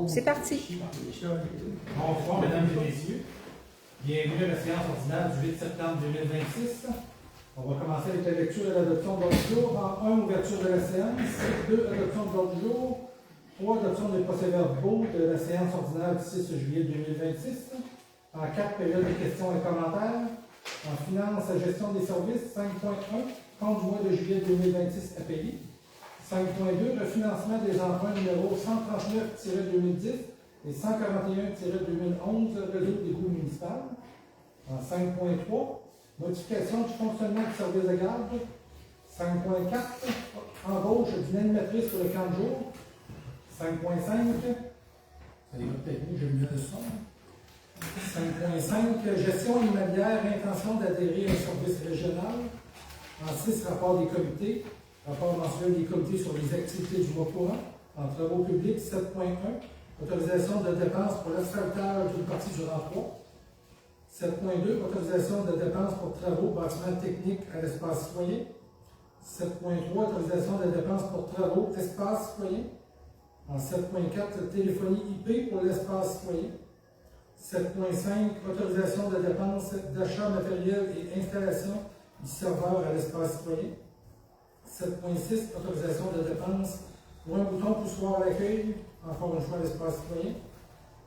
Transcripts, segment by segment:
C'est parti. Bonsoir, mesdames et messieurs. Bienvenue à la séance ordinaire du 8 septembre 2026. On va commencer avec la lecture et l'adoption de l'ordre du jour. En 1, ouverture de la séance. 2, adoption de l'ordre du jour. 3, adoption des procès-verbaux de la séance ordinaire du 6 juillet 2026. En 4, période de questions et commentaires. En finance et gestion des services. 5.1, compte du mois de juillet 2026 API. 5.2, le financement des emprunts numéro 139-2010 et 141-2011, réseau d'égout municipal. En 5.3, modification du fonctionnement du service de garde. 5.4, embauche d'une animatrice pour le camp de jour. 5.5, ça les gars techniques, j'ai mis le son. 5.5, gestion immobilière, intention d'adhérer à un service régional. En 6, rapport des comités. Rapport mensuel des comités sur les activités du mois courant. En travaux publics, 7.1. Autorisation de dépenses pour l'asphaltage d'une partie du rang 3. 7.2. Autorisation de dépenses pour travaux, bâtiments techniques à l'espace citoyen. 7.3. Autorisation de dépenses pour travaux, espace citoyen. En 7.4. Téléphonie IP pour l'espace citoyen. 7.5. Autorisation de dépenses d'achat matériel et installation du serveur à l'espace citoyen. 7.6, autorisation de dépenses pour un bouton poussoir à l'accueil, encore une fois l'espace citoyen.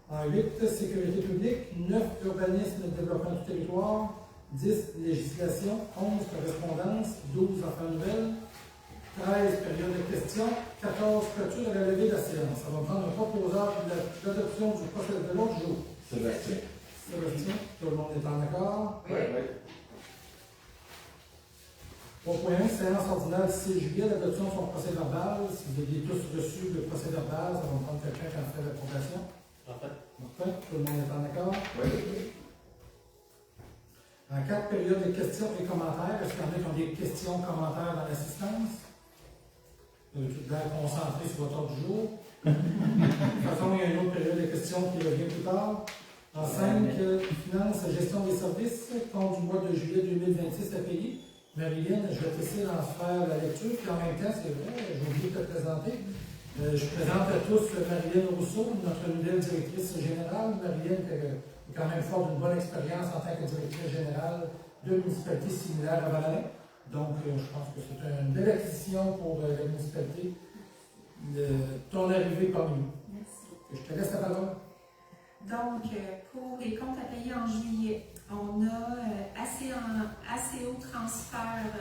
En 8, sécurité publique. 9, urbanisme et développement du territoire. 10, législation. 11, correspondance. 12, affaires nouvelles. 13, période de questions. 14, clôture et la levée de la séance. Ça va prendre un proposeur pour l'adoption du procès de l'autre jour. Sébastien. Sébastien, tout le monde est en accord? Oui. 3.1, séance ordinaire du 6 juillet, l'adoption de son procès verbal. Si vous aviez tous reçu le procès verbal, ça va prendre quelqu'un qui en fait l'approbation. Parfait. Tout le monde est en accord? Oui. En 4, période de questions et commentaires. Est-ce qu'il y en a qui ont des questions, commentaires dans l'assistance? Tout bien concentré sur votre ordre du jour. De toute façon, il y a une autre période de questions qui revient plus tard. En 5, finance, gestion des services, compte du mois de juillet 2026 API. Marilyn, je vais essayer d'en faire la lecture, puis en même temps, c'est vrai, j'ai oublié de te présenter. Je présente à tous Marilyn Rousseau, notre nouvelle directrice générale. Marilyn est quand même forte d'une bonne expérience en tant que directrice générale de municipalités similaires à Valin. Donc, je pense que c'est une belle acquisition pour la municipalité. Ton arrivée parmi nous. Merci. Je te laisse la parole. Donc, pour les comptes à payer en juillet, on a ACO transfert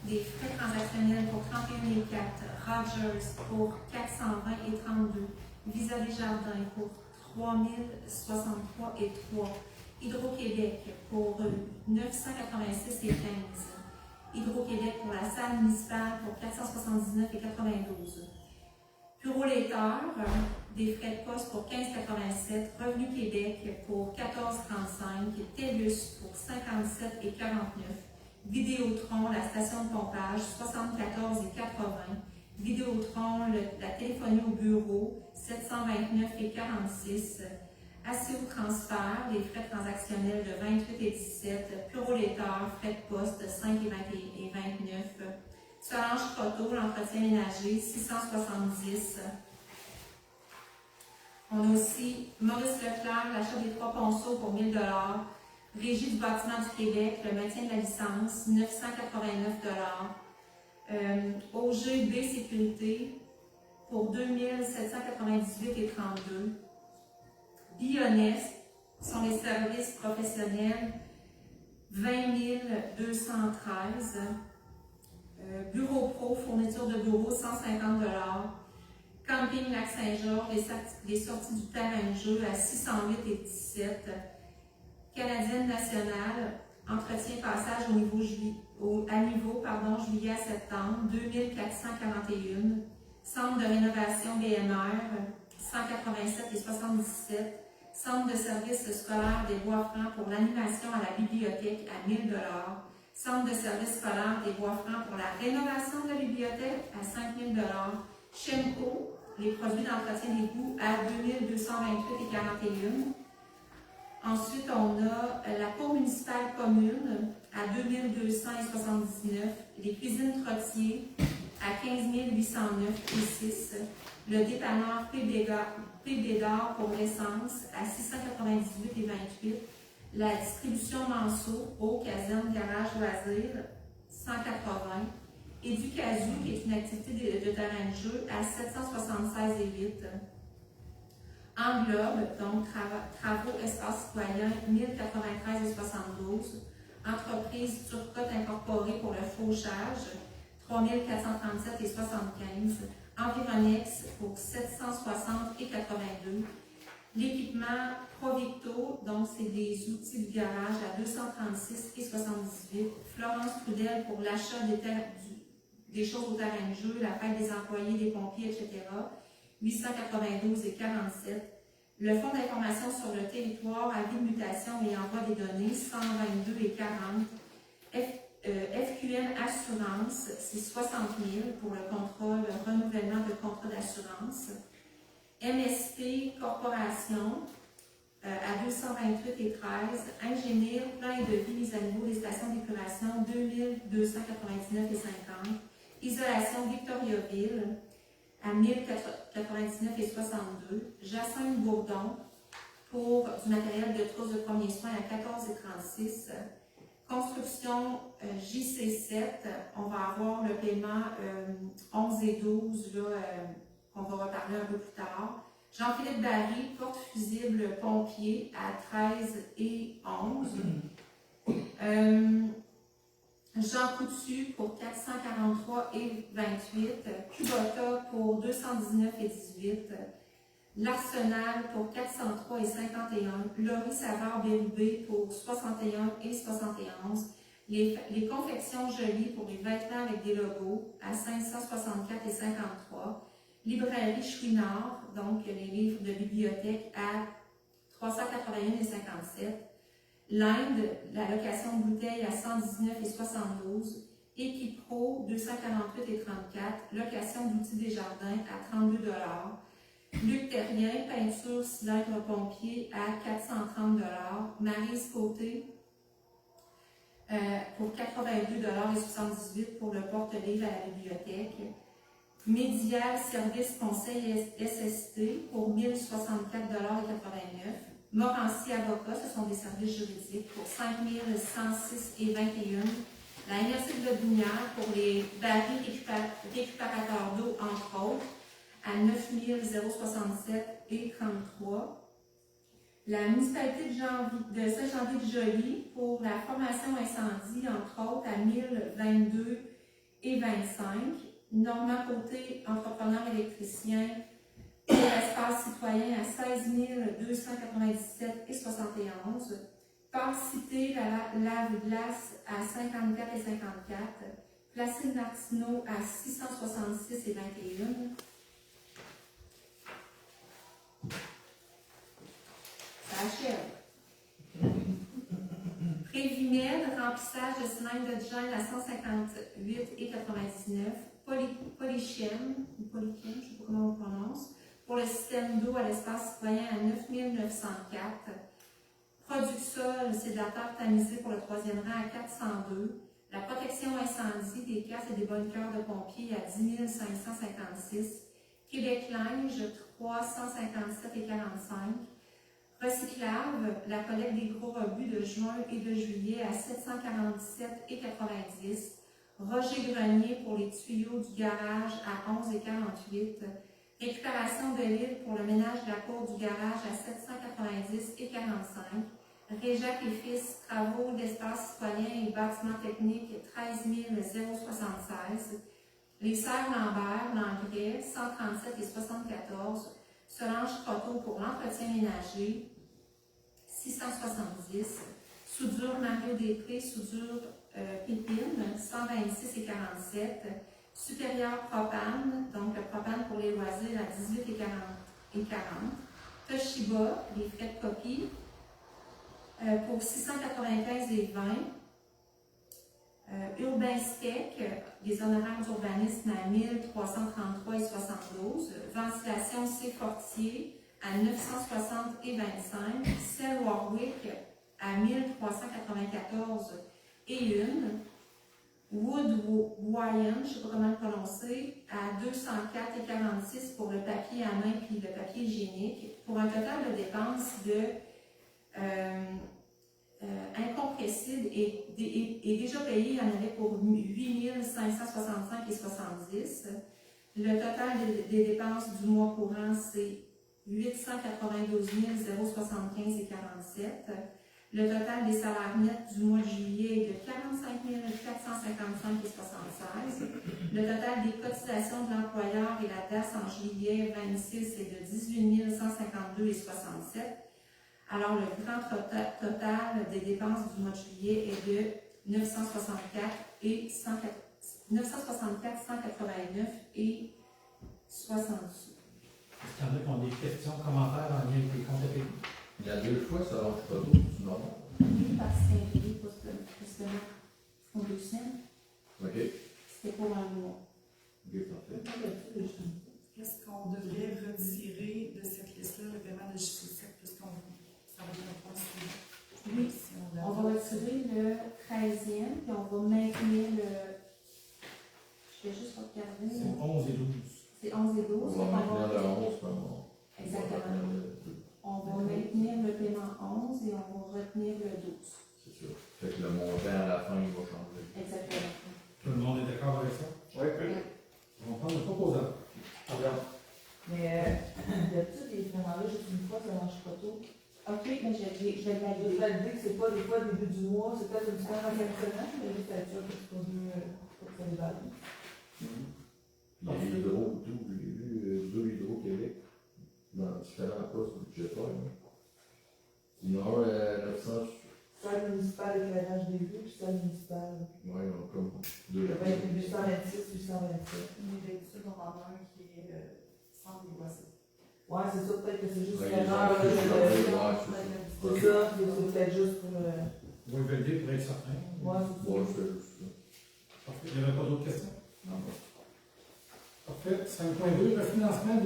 des frais transactionnels pour 31 4, Rogers pour 420 et 32, Visa Desjardins pour 3063 et 3, Hydro-Québec pour 986 et 15, Hydro-Québec pour la salle municipale pour 479 et 92. Bureau Later, des frais de poste pour 15,87, Revenu Québec pour 14,35, TELUS pour 57 et 49, Vidéotron, la station de pompage, 74 et 80, Vidéotron, la téléphonie au bureau, 729 et 46, ACO Transfert, les frais transactionnels de 28 et 17, Bureau Later, frais de poste de 5 et 29, Solange Photo, l'entretien ménager, 670. On a aussi Maurice Leclerc, l'achat des 3 ponceaux pour 1 000 Régie du bâtiment du Québec, le maintien de la licence, 989 OGB Sécurité pour 2 798 et 32. Bionest sont les services professionnels, 20 213. Bureau Pro, fourniture de bureau, 150 Camping Lac-Saint-Georges, les sorties du terrain de jeu à 608 et 17. Canadienne nationale, entretien passage à niveau juillet à septembre, 2441. Centre de rénovation BMR, 187 et 77. Centre de services scolaires des Bois-Francs pour l'animation à la bibliothèque à 1 000 Centre de services scolaires des Bois-Francs pour la rénovation de la bibliothèque à 5 000 Chemco, les produits d'entretien d'égout à 2 228 et 41. Ensuite, on a la cour municipale commune à 2 200 et 79. Les cuisines Trottier à à 15 809,6 $. Le dépanneur PB d'or pour l'essence à 698,28 $. La distribution Manceau, eau, caserne, garage, loisirs, 180 $. Et du Casou, qui est une activité de terrain de jeu, à 776,8 $. Englobe, donc travaux espace citoyen, 1093,72 $. Entreprise Turcotte incorporée pour le fauchage, 3437,75 $. Environex pour 760,82 $. L'équipement Provicto, donc c'est des outils de garage à 236,78 $. Florence Trudel pour l'achat des choses au terrain de jeu, la fête des employés, des pompiers, etc. 892,47 $. Le Fonds d'information sur le territoire, avis de mutation et envoi des données, 122,40 $. FQN Assurance, c'est 60 000 pour le renouvellement de contrat d'assurance. MSP Corporation à 228,13 $. Ingénieur, plan et devis, mise à niveau des stations d'épuration, 2299,50 $. Isolation Victoriaville à 1099,62 $. Jacinthe Bourdon pour du matériel de trousse de premiers soins à 14,36 $. Construction JC7, on va avoir le paiement 11 et 12, qu'on va reparler un peu plus tard. Jean-Philippe Barry, porte-fusible pompier à 13 et 11. Jean Coutu pour 443,28 $. Kubota pour 219,18 $. L'Arsenal pour 403,51 $. Laurie Savard Bérubé pour 61,71 $. Les confections jolies pour les vêtements avec des logos à 564,53 $. Librairie Chouinard, donc les livres de bibliothèque à 381,57 $. L'Inde, la location de bouteilles à 119,72 $. Equipro, 248,34 $. Location d'outils des jardins à 32 $. Luc Terrien, peinture cylindre pompier à 430 $. Maryse Côté pour 82,78 $ pour le porte-livre à la bibliothèque. Médial Service Conseil SST pour 1064,89 $. Morancy Avocat, ce sont des services juridiques pour 5106,21 $. La MRC de Lotbinière pour les barils récupérateurs d'eau, entre autres, à 9067,33 $. La municipalité de Saint-Jean-Ville-de-Joly pour la formation incendie, entre autres, à 1022,25 $. Normand Côté, entrepreneur électricien, pour l'espace citoyen à 16 297,71 $. Par-Cité, la lave-glace à 54,54 $. Placide Martineau à 666,21 $. Ça achève. Prévimed, remplissage de cylindre de gel à 158,99 $. Polychem, je ne sais pas comment on prononce, pour le système d'eau à l'espace citoyen à 9 904 $. Produxol, c'est de la terre tamisée pour le troisième rang à 402 $. La protection incendie des casques et des bunkers de pompiers à 10 556 $. Québec Linge, 357,45 $. Recyclable, la collecte des gros rebuts de juin et de juillet à 747,90 $. Roger Grenier pour les tuyaux du garage à 11,48 $. Récupération de l'île pour le ménage de la cour du garage à 790,45 $. Réjac et Fils, travaux d'espace citoyen et bâtiments techniques, 13 076 $. Les Serres Lambert, l'engrais, 137,74 $. Solange Croteau pour l'entretien ménager, 670 $. Soudure Mario Després, soudure Pépine, 126,47 $. Supérieur Propane, donc le propane pour les loisirs à 18,40 $. Toshiba, les frais de copie, pour 695,20 $. Urbain Spec, les honoraires d'urbanisme à 1333,72 $. Ventilation C. Fortier à 960,25 $. Cell Warwick à 1394,01 $. Woodwyan, je ne sais pas comment le prononcer, à 204,46 pour le papier à main puis le papier hygiénique, pour un total de dépenses de incompressible et déjà payé, il y en avait pour 8 565,70. Le total des dépenses du mois courant, c'est 892 075,47. Le total des salaires nets du mois de juillet est de 45 455,76. Le total des cotisations de l'employeur et la DAS en juillet 26 est de 18 152,67. Alors, le grand total des dépenses du mois de juillet est de 964 189 et 60 sous. Est-ce qu'il y en a qui ont des questions, commentaires en lien avec les comptes à payer? Il y a 2 fois, ça lâche pas tout, sinon. Oui, parce que c'est impayé pour ce contribution. OK. C'était pour un mois. OK, parfait. Qu'est-ce qu'on devrait retirer de cette liste-là, le paiement de JC7, puisqu'on ça va être un point suivant? Oui, on va retirer le 13e, puis on va maintenir le. Je vais juste regarder. C'est 11 et 12. C'est 11 et 12. On va maintenir le 11 comme on. Exactement. On va maintenir le paiement 11 et on va retenir le 12. C'est sûr. Fait que le montant à la fin, il va changer. Exactement. Tout le monde est d'accord avec ça? Oui. On va prendre le proposant. Mais d'habitude, les paiements-là, juste une fois, ça ne marche pas tout. OK, mais je vais Je vais valider. valider que c'est pas des fois début du mois, c'est peut-être une semaine en fin de semaine, mais juste être sûr que c'est pas mieux pour que ça les valide. Il y a l'hydro, tout. J'ai vu 2 Hydro-Québec dans différents postes budgétaires. Sinon, 900. Salle municipale, éclairage des vues, puis salle municipale. Oui, on a comme 2. Il y a 826, 827. Mais d'habitude, on en a un qui est sans déboisser. Ouais, c'est ça, peut-être que c'est juste Ouais, l'erreur. les gens, C'est c'est ça, c'est peut-être juste pour. On va valider pour être certain. Ouais, c'est ça. Moi, je fais juste ça. Parfait. Il n'y avait pas d'autres questions? Non, non. Parfait. 5.2, refinancement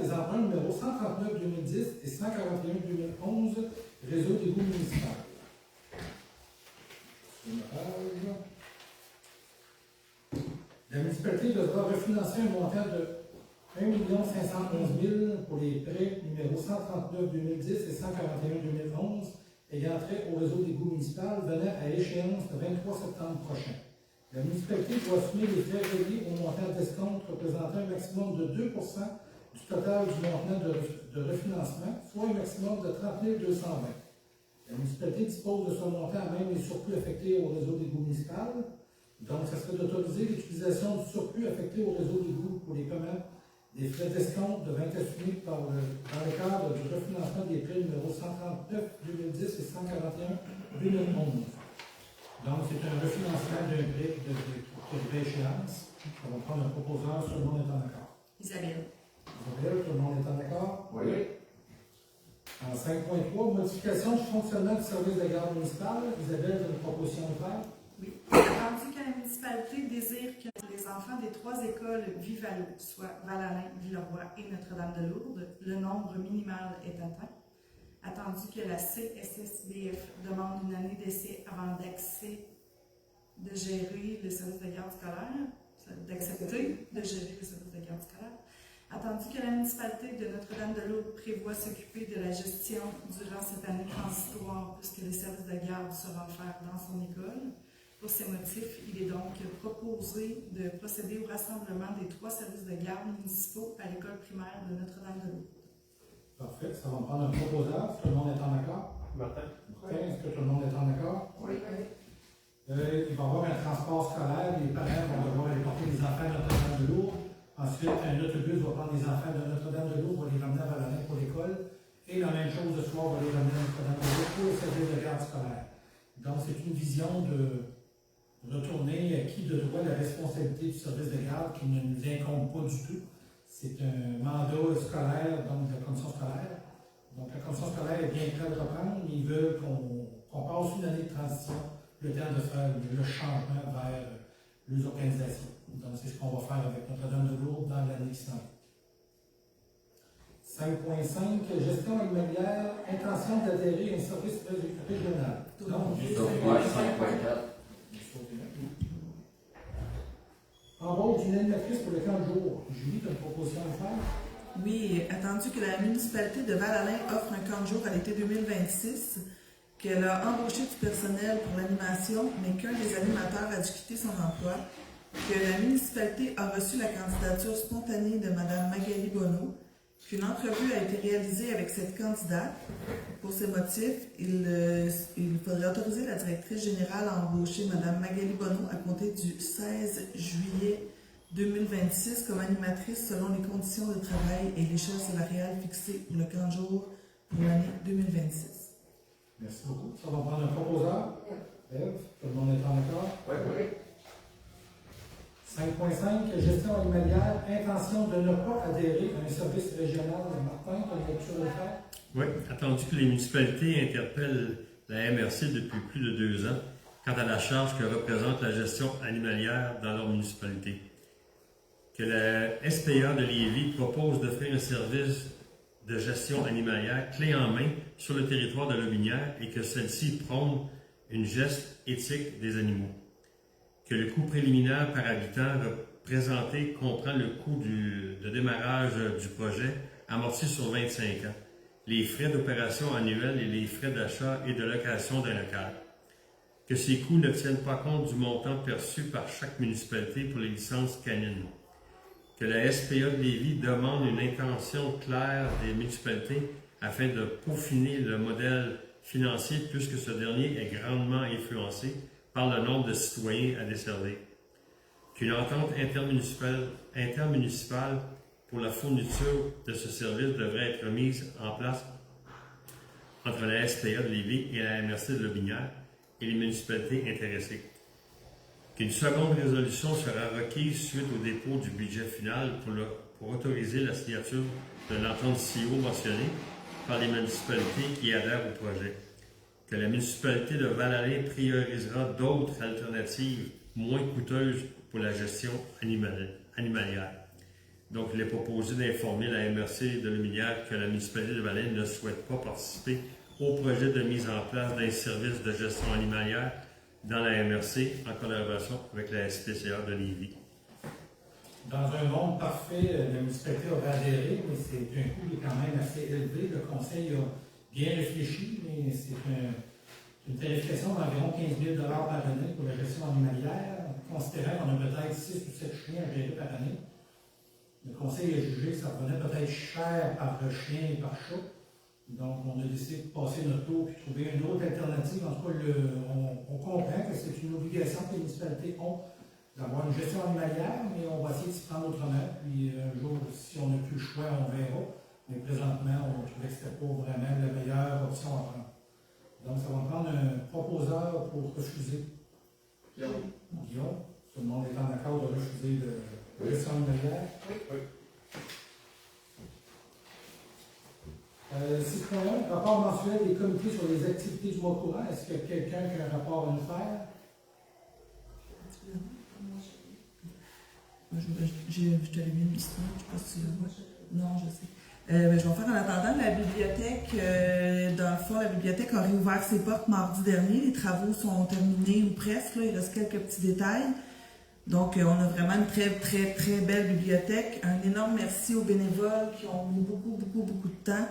des emprunts numéro 139-2010 et 141-2011, réseau d'égout municipal. Une page. La municipalité devra refinancer un montant de 1 511 000 pour les prêts numéro 139-2010 et 141-2011 ayant trait au réseau d'égout municipal venant à échéance le 23 septembre prochain. La municipalité doit assumer les frais reliés au montant d'escompte représentant un maximum de 2 du total du montant de refinancement, soit un maximum de 30 220. La municipalité dispose de ce montant à même les surplus affectés au réseau d'égout municipal. Donc, ça serait d'autoriser l'utilisation du surplus affecté au réseau d'égout pour les paiements des frais d'escompte devant être assumés dans le cadre du refinancement des prêts numéro 139-2010 et 141-2011. Donc, c'est un refinancement d'un prêt qui devrait échéance. On va prendre un proposeur, tout le monde est en accord. Isabelle. Isabelle, tout le monde est en accord? Oui. En 5.3, modification du fonctionnement du service de garde municipale. Isabelle, une proposition de faire? Oui. Attendu que la municipalité désire que les enfants des 3 écoles Vivalo, soit Val-Alain, Villeroy et Notre-Dame-de-Lourdes, le nombre minimal est atteint. Attendu que la CSSBF demande une année d'essai avant de gérer le service de garde scolaire, d'accepter de gérer le service de garde scolaire. Attendu que la municipalité de Notre-Dame-de-Lourdes prévoit s'occuper de la gestion durant cette année transitoire puisque le service de garde sera offert dans son école. Pour ces motifs, il est donc proposé de procéder au rassemblement des 3 services de garde municipaux à l'école primaire de Notre-Dame-de-Lourdes. Parfait. Ça va me prendre un proposeur. Tout le monde est en accord? Martin, est-ce que tout le monde est en accord? Oui. Il va y avoir un transport scolaire. Les parents vont devoir aller porter les enfants à Notre-Dame-de-Lourdes. Ensuite, un autobus va prendre les enfants de Notre-Dame-de-Lourdes, va les ramener à Val-Alain pour l'école. Et la même chose le soir, va les ramener à Notre-Dame-de-Lourdes pour le service de garde scolaire. Donc, c'est une vision de retourner à qui de droit la responsabilité du service de garde qui ne nous incombe pas du tout. C'est un mandat scolaire, donc de la commission scolaire. Donc, la commission scolaire est bien prête de reprendre. Ils veulent qu'on passe une année de transition, le temps de faire le changement vers les organisations. Donc, c'est ce qu'on va faire avec Notre-Dame-de-Lourdes dans l'année qui s'en vient. 5.5, gestion immobilière, intention d'adhérer à un service régional. Donc, 5.4. Embauche d'une animatrice pour le camp de jour. Julie, tu as une proposition à faire? Oui, attendu que la municipalité de Val-Alain offre un camp de jour à l'été 2026, qu'elle a embauché du personnel pour l'animation, mais qu'un des animateurs a dû quitter son emploi, que la municipalité a reçu la candidature spontanée de Mme Magali Bonneau, qu'une entrevue a été réalisée avec cette candidate. Pour ces motifs, il faudrait autoriser la directrice générale à embaucher Mme Magali Bonneau à compter du 16 juillet 2026 comme animatrice selon les conditions de travail et l'échelle salariale fixée pour le camp de jour pour l'année 2026. Merci beaucoup. Ça va prendre un proposeur. Ève, tout le monde est en accord? Oui. 5.5, gestion animalière, intention de ne pas adhérer à un service régional. Martin, tu as une lecture de le faire? Oui, attendu que les municipalités interpellent la MRC depuis plus de 2 ans quant à la charge que représente la gestion animalière dans leur municipalité. Que la SPA de Lévis propose d'offrir un service de gestion animalière clé en main sur le territoire de Lotbinière et que celle-ci prône une geste éthique des animaux. Que le coût préliminaire par habitant représenté comprend le coût de démarrage du projet amorti sur 25 ans, les frais d'opération annuels et les frais d'achat et de location d'un local. Que ces coûts ne tiennent pas compte du montant perçu par chaque municipalité pour les licences canines. Que la SPA de Lévis demande une intention claire des municipalités afin de peaufiner le modèle financier puisque ce dernier est grandement influencé par le nombre de citoyens à desservir. Qu'une entente intermunicipale pour la fourniture de ce service devrait être mise en place entre la SPA de Lévis et la MRC de Lotbinière et les municipalités intéressées. Qu'une seconde résolution sera requise suite au dépôt du budget final pour autoriser la signature de l'entente CEO mentionnée par les municipalités qui adhèrent au projet. Que la municipalité de Val-Alain priorisera d'autres alternatives moins coûteuses pour la gestion animalière. Donc, il est proposé d'informer la MRC de Lotbinière que la municipalité de Val-Alain ne souhaite pas participer au projet de mise en place d'un service de gestion animalière dans la MRC en collaboration avec la SPCA de Lévis. Dans un monde parfait, la municipalité aurait adhéré, mais c'est un coût qui est quand même assez élevé. Le conseil a bien réfléchi, mais c'est une tarification d'environ 15 000 par année pour la gestion animalière, considérant qu'on a peut-être 6 ou 7 chiens à gérer par année. Le conseil a jugé que ça revenait peut-être cher par chien et par chat. Donc, on a décidé de passer notre tour et trouver une autre alternative. En tout cas, on comprend que c'est une obligation que les municipalités ont d'avoir une gestion animalière, mais on va essayer de s'y prendre autrement. Puis un jour, si on n'a plus le choix, on verra. Mais présentement, on trouvait que ce n'était pas vraiment la meilleure option à prendre. Donc, ça va prendre un proposeur pour refuser. Guillaume, tout le monde est en accord de refuser la gestion animalière? Oui. 6.1, rapport mensuel des comités sur les activités du mois courant. Est-ce qu'il y a quelqu'un qui a un rapport à nous faire? Je te l'ai mis une histoire, je ne sais pas si non, je sais. Je vais faire en attendant la bibliothèque. Dans le fond, la bibliothèque a réouvert ses portes mardi dernier. Les travaux sont terminés ou presque. Là, il reste quelques petits détails. Donc, on a vraiment une très, très, très belle bibliothèque. Un énorme merci aux bénévoles qui ont mis beaucoup de temps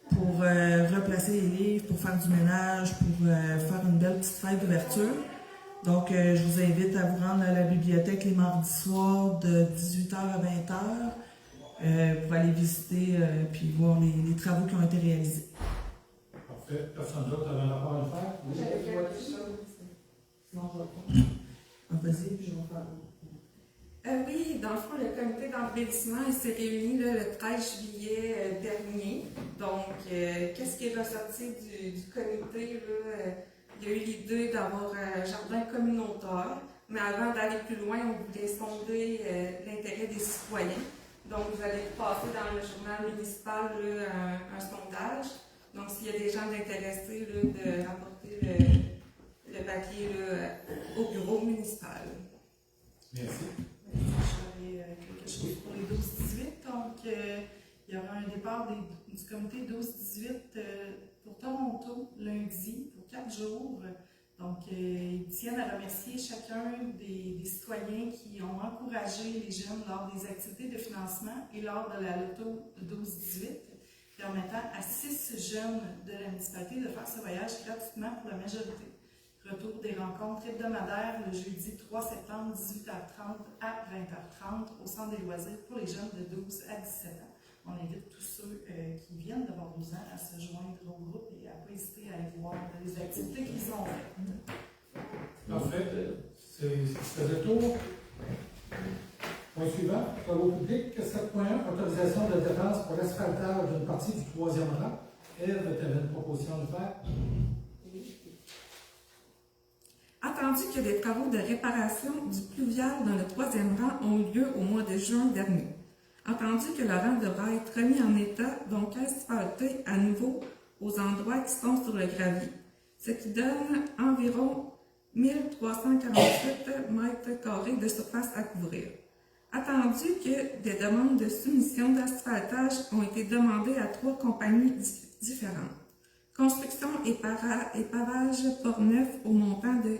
pour replacer les livres, pour faire du ménage, pour faire une belle petite fête d'ouverture. Donc, je vous invite à vous rendre à la bibliothèque les mardis soirs de 18h à 20h pour aller visiter puis voir les travaux qui ont été réalisés. Parfait. Personne d'autre avait un rapport à nous faire? Oui. J'avais quelque chose. Sinon, je vais pas. Vas-y, puis je vais faire. Oui, dans le fond, le comité d'embellissement s'est réuni là, le 13 juillet dernier. Donc, qu'est-ce qui est ressorti du comité? Là, il y a eu l'idée d'avoir un jardin communautaire, mais avant d'aller plus loin, on voulait sonder l'intérêt des citoyens. Donc, vous allez passer dans le journal municipal là, un sondage. Donc, s'il y a des gens intéressés, là, de rapporter le papier là, au bureau municipal. Merci. J'avais quelque chose pour les 12-18. Donc, il y aura un départ du comité 12-18 pour Toronto lundi pour 4 jours. Donc, ils tiennent à remercier chacun des citoyens qui ont encouragé les jeunes lors des activités de financement et lors de la loto 12-18, permettant à 6 jeunes de la municipalité de faire ce voyage gratuitement pour la majorité. Retour des rencontres hebdomadaires le jeudi 3 septembre, 18h30 à 20h30 au centre des loisirs pour les jeunes de 12 à 17 ans. On invite tous ceux qui viennent d'avoir 12 ans à se joindre au groupe et à ne pas hésiter à aller voir les activités qui sont faites. Parfait. C'est le tour. Point suivant, travaux publics, 7.1, autorisation de dépenses pour l'asphaltage d'une partie du 3e rang. Ève, tu avais une proposition de faire? Attendu que des travaux de réparation du pluvial dans le 3e rang ont eu lieu au mois de juin dernier. Entendu que le rang devra être remis en état, donc asphalté à nouveau aux endroits qui sont sur le gravier, ce qui donne environ 1348 mètres carrés de surface à couvrir. Attendu que des demandes de soumission d'asphaltage ont été demandées à 3 compagnies différentes. Construction et pavage Port-Neuf au montant de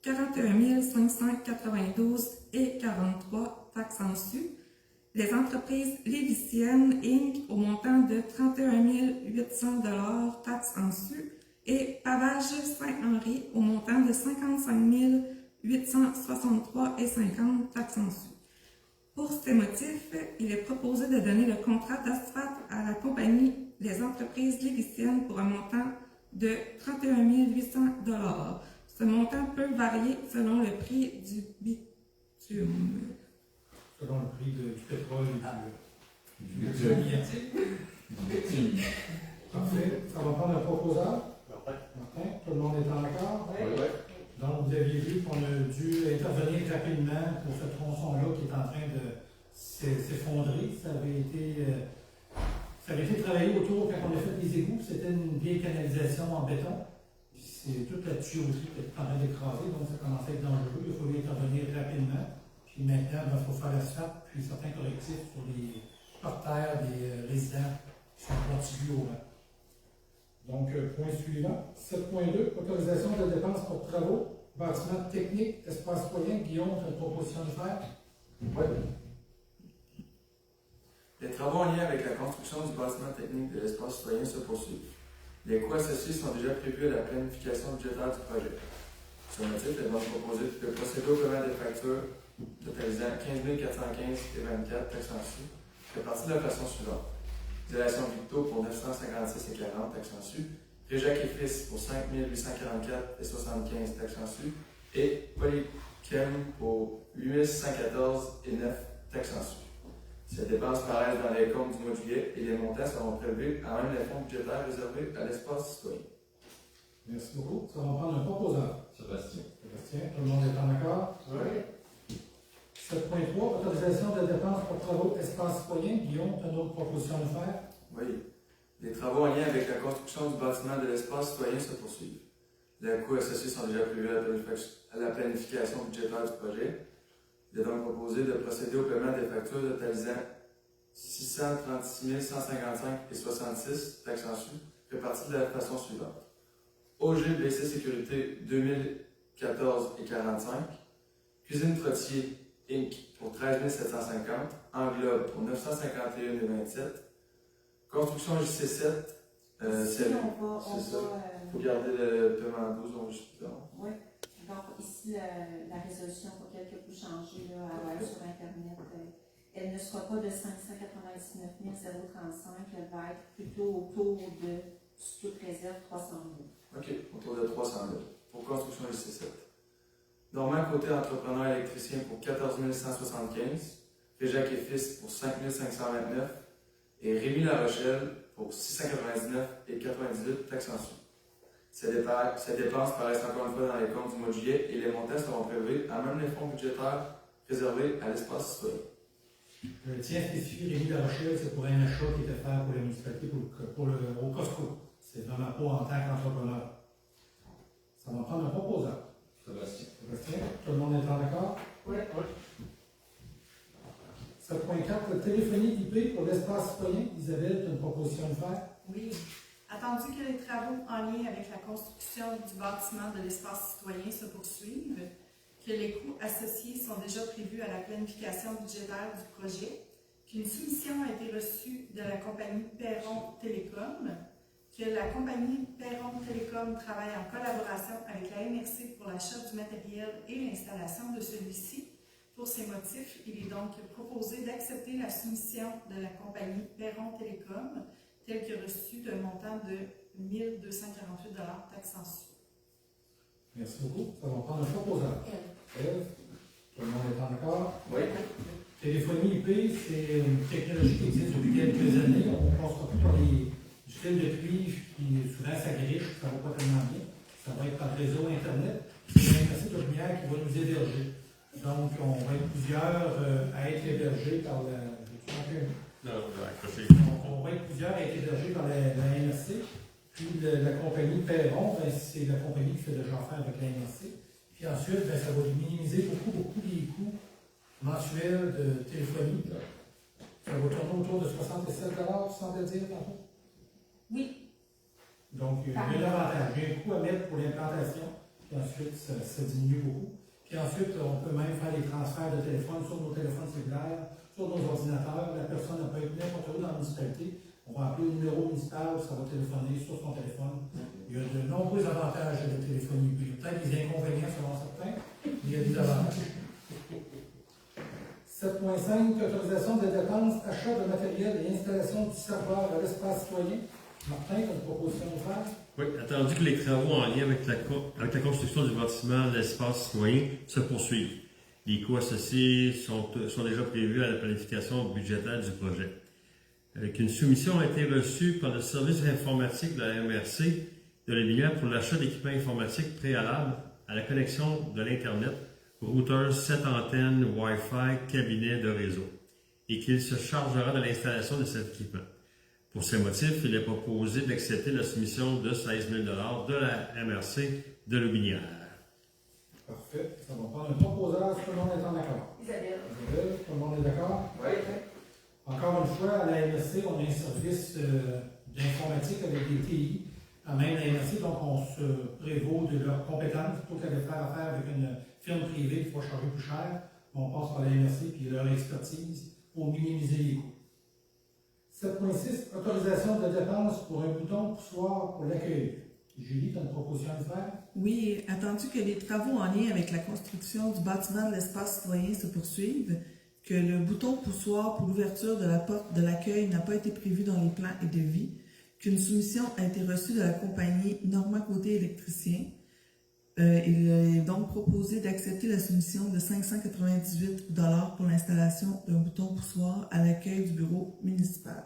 41 592 et 43 taxes en su. Les entreprises Léviciennes Inc. au montant de 31 800 taxes en su et Pavage Saint-Henri au montant de 55 863 et 50 taxes en su. Pour ces motifs, il est proposé de donner le contrat d'asphalte à la compagnie Les Entreprises Léviciennes pour un montant de 31 800 $. Ce montant peut varier selon le prix du bitume. Selon le prix du pétrole et du bitume. Parfait. Ça va prendre un proposeur. Martin, tout le monde est en accord? Oui. Donc, vous aviez vu qu'on a dû intervenir rapidement pour ce tronçon-là qui est en train de s'effondrer. Ça avait été travaillé autour quand on a fait les égouts. C'était une vieille canalisation en béton. Puis c'est toute la tuyauterie qui est en train d'écraser, donc ça commence à être dangereux. Il faut intervenir rapidement. Puis maintenant, il faut faire l'asphalte, puis certains correctifs sur les porteurs des résidents qui sont contigus au rang. Donc, point suivant, 7.2, autorisation de dépenses pour travaux, bâtiment technique, espace citoyen. Guillaume, tu as une proposition de faire? Oui. Les travaux en lien avec la construction du bâtiment technique de l'espace citoyen se poursuivent. Les coûts associés sont déjà prévus à la planification budgétaire du projet. Sur le motif, il est donc proposé de procéder au paiement des factures totalisant 15 415 et 24 taxes en su, réparties de la façon suivante. Isolation Victo pour 956 et 40 taxes en su, Réjac et Fils pour 5 844 et 75 taxes en su, et Polychem pour 8 114 et 9 taxes en su. Ces dépenses paraissent dans les comptes du mois de juillet et les montants seront prélevés à même les fonds budgétaires réservés à l'espace citoyen. Merci beaucoup. Ça va prendre un proposeur. Sébastien. Sébastien, tout le monde est en accord? Oui. 7.3, autorisation de dépenses pour travaux espace citoyen. Guillaume, tu as une autre proposition de faire? Oui. Les travaux en lien avec la construction du bâtiment de l'espace citoyen se poursuivent. Les coûts associés sont déjà prévus à la planification budgétaire du projet. Il est donc proposé de procéder au paiement des factures totalisant 636 155 et 66 taxes en su, réparties de la façon suivante. OGBC Sécurité 2014 et 45, Cuisine Trottier Inc. pour 13 750, Englobe pour 951 et 27, Construction JC7, c'est ça. Il faut garder le paiement à 12 euros. Oui. Donc, ici, la résolution pour quelques coups changés à voir sur Internet, elle ne sera pas de 599 035, elle va être plutôt autour de toute réserve 300 000. OK, autour de 300 000 pour construction JC7. Normand Côté Entrepreneur Électricien pour 14 175, Réjac et Fils pour 5 529 et Rémi La Rochelle pour 699 et 98 taxes en su. Ces dépenses paraissent encore une fois dans les comptes du mois de juillet et les montants seront prélevés à même les fonds budgétaires réservés à l'espace citoyen. Le tien spécifie Rémi La Rochelle, c'est pour un achat qui était fait pour la municipalité, au Costco. C'est vraiment pas en tant qu'entrepreneur. Ça va prendre un proposeur. Sébastien. Sébastien, tout le monde est en accord? Oui. 7.4, téléphonie IP pour l'espace citoyen. Isabelle, tu as une proposition de faire? Oui. Attendu que les travaux en lien avec la construction du bâtiment de l'espace citoyen se poursuivent, que les coûts associés sont déjà prévus à la planification budgétaire du projet, qu'une soumission a été reçue de la compagnie Perron Télécom, que la compagnie Perron Télécom travaille en collaboration avec la MRC pour l'achat du matériel et l'installation de celui-ci. Pour ces motifs, il est donc proposé d'accepter la soumission de la compagnie Perron Télécom, telle que reçue d'un montant de 1 248 taxes en sus. Merci beaucoup. Ça va prendre un proposant. Ève, tout le monde est en accord? Oui. Téléphonie IP, c'est une technologie qui existe depuis quelques années. On passe surtout par du fil de cuivre qui souvent s'agriche, ça ne va pas tellement bien. Ça va être par réseau Internet. Il y a un principe de lumière qui va nous héberger. Donc, on va être plusieurs à être hébergés par la. On va être plusieurs à être hébergés par la MRC. Puis la compagnie Perron, ben, c'est la compagnie qui fait déjà affaire avec la MRC. Puis ensuite, ben, ça va minimiser beaucoup les coûts mensuels de téléphonie. Ça va tourner autour de 67 semble dire, tantôt? Oui. Donc, il y a un avantage. Il y a un coût à mettre pour l'implantation, puis ensuite, ça diminue beaucoup. Puis ensuite, on peut même faire des transferts de téléphone sur nos téléphones cellulaires, sur nos ordinateurs. La personne peut être n'importe où dans la municipalité. On va appeler le numéro municipal, ça va téléphoner sur son téléphone. Il y a de nombreux avantages de la téléphonie. Il y a peut-être des inconvénients selon certains, mais il y a des avantages. 7.5, autorisation de dépenses, achat de matériel et installation du serveur à l'espace citoyen. Martin, tu as une proposition de faire? Oui, attendu que les travaux en lien avec la construction du bâtiment de l'espace citoyen se poursuivent. Les coûts associés sont déjà prévus à la planification budgétaire du projet. Qu'une soumission a été reçue par le service informatique de la MRC de la Lumière pour l'achat d'équipements informatiques préalables à la connexion de l'Internet, routeur 7 antennes, Wi-Fi, cabinet de réseau, et qu'il se chargera de l'installation de cet équipement. Pour ces motifs, il est proposé d'accepter la soumission de 16 000 de la MRC de Lobinière. Parfait. Ça va prendre un proposeur, tout le monde est en accord. Isabelle. Isabelle, tout le monde est d'accord? Oui. Encore une fois, à la MRC, on a un service d'informatique avec des TI. Même la MRC, donc on se prévaut de leurs compétences plutôt qu'à faire affaire avec une firme privée qui va charger plus cher. On passe par la MRC et leur expertise pour minimiser les coûts. 7.6, autorisation de dépenses pour un bouton poussoir pour l'accueil. Julie, tu as une proposition à faire? Oui, attendu que les travaux en lien avec la construction du bâtiment de l'espace citoyen se poursuivent, que le bouton poussoir pour l'ouverture de la porte de l'accueil n'a pas été prévu dans les plans et devis, qu'une soumission a été reçue de la compagnie Normand Côté Électricien. Il est donc proposé d'accepter la soumission de 598 $ pour l'installation d'un bouton poussoir à l'accueil du bureau municipal.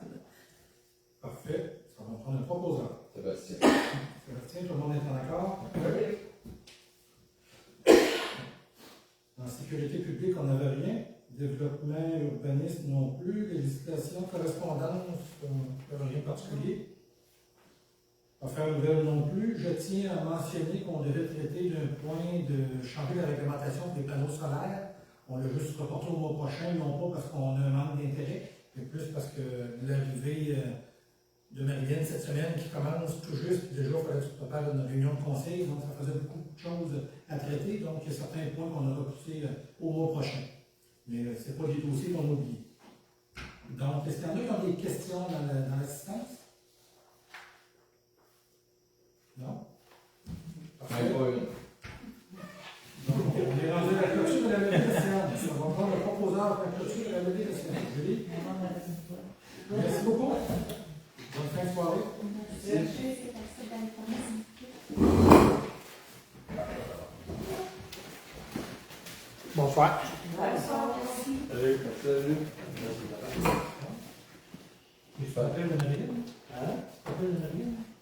Parfait. Ça va prendre un proposant. Sébastien. Sébastien, tout le monde est en accord? En sécurité publique, on n'avait rien. Développement, urbanisme non plus. Législation, correspondance, rien de particulier. Affaires nouvelles non plus. Je tiens à mentionner qu'on devait traiter d'un point de changer la réglementation des panneaux solaires. On l'a juste reporté au mois prochain, non pas parce qu'on a un manque d'intérêt, mais plus parce que l'arrivée de Marilyn cette semaine qui commence tout juste, déjà il fallait que tu prépares une réunion de conseil, donc ça faisait beaucoup de choses à traiter, donc il y a certains points qu'on a repoussés au mois prochain. Mais ce n'est pas des dossiers qu'on oublie. Donc, est-ce qu'il y en a qui ont des questions dans l'assistance? Non? Parfait. Donc, on est rendu à la clôture de la levée de séance. On va prendre le proposeur pour la clôture de la levée de séance. Julie? Merci beaucoup. Bonne fin de soirée. Bonsoir. Salut. Salut.